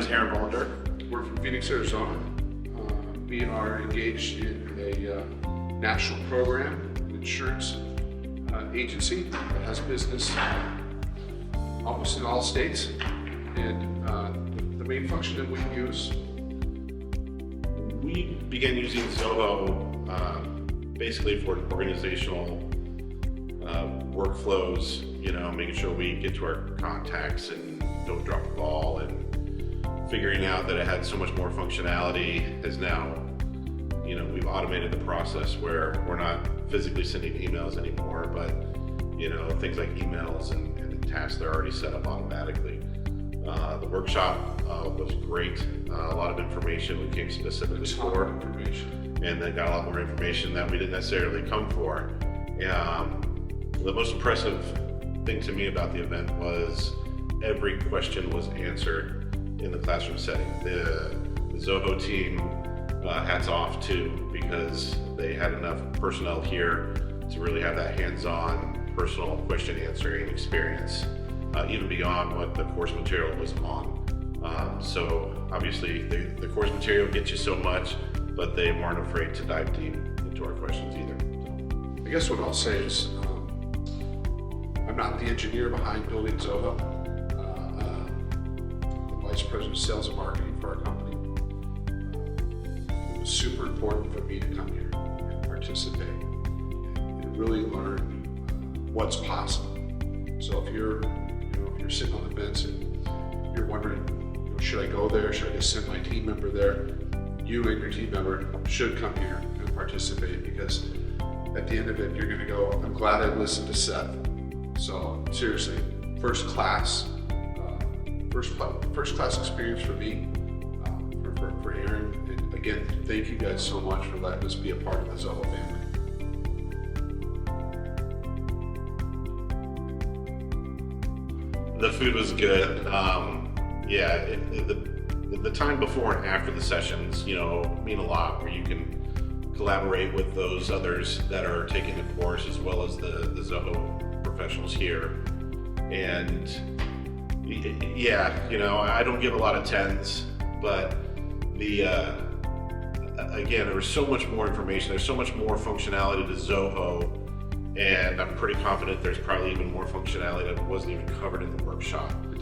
Bolender. We're from Phoenix, Arizona. We are engaged in a national program, insurance agency that has business almost in all states. And the main function that we use. We began using Zoho basically for organizational workflows, making sure we get to our contacts and don't drop the ball, and figuring out that it had so much more functionality is now, we've automated the process where we're not physically sending emails anymore, but, things like emails and tasks are already set up automatically. The workshop was great. A lot of information we came specifically for, and then got a lot more information that we didn't necessarily come for. The most impressive thing to me about the event was every question was answered in the classroom setting. The Zoho team, hats off to, because they had enough personnel here to really have that hands-on personal question answering experience, even beyond what the course material was on. So obviously the course material gets you so much, but they weren't afraid to dive deep into our questions either. I guess what I'll say is, I'm not the engineer behind building Zoho. I'm the Vice President of Sales and Marketing for our company. It was super important for me to come here and participate and really learn what's possible. So if you're sitting on the fence and you're wondering, should I go there? Should I just send my team member there? You and your team member should come here and participate, because at the end of it, you're going to go, I'm glad I listened to Seth. So seriously, first class experience for me, for Aaron. And again, thank you guys so much for letting us be a part of the Zoho family. The food was good. The time before and after the sessions, mean a lot, where you can collaborate with those others that are taking the course, as well as the Zoho professionals here. And I don't give a lot of 10s, but again, there was so much more information. There's so much more functionality to Zoho, and I'm pretty confident there's probably even more functionality that wasn't even covered in the workshop. It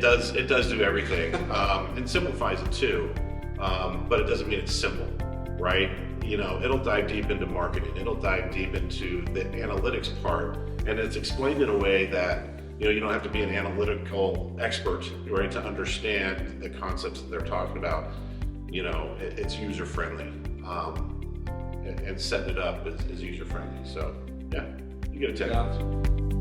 does. It does do everything, and simplifies it too. But it doesn't mean it's simple, right? It'll dive deep into marketing. It'll dive deep into the analytics part, and it's explained in a way that you don't have to be an analytical expert, right, to understand the concepts that they're talking about. It's user friendly. And setting it up is user friendly. So yeah, you get a 10.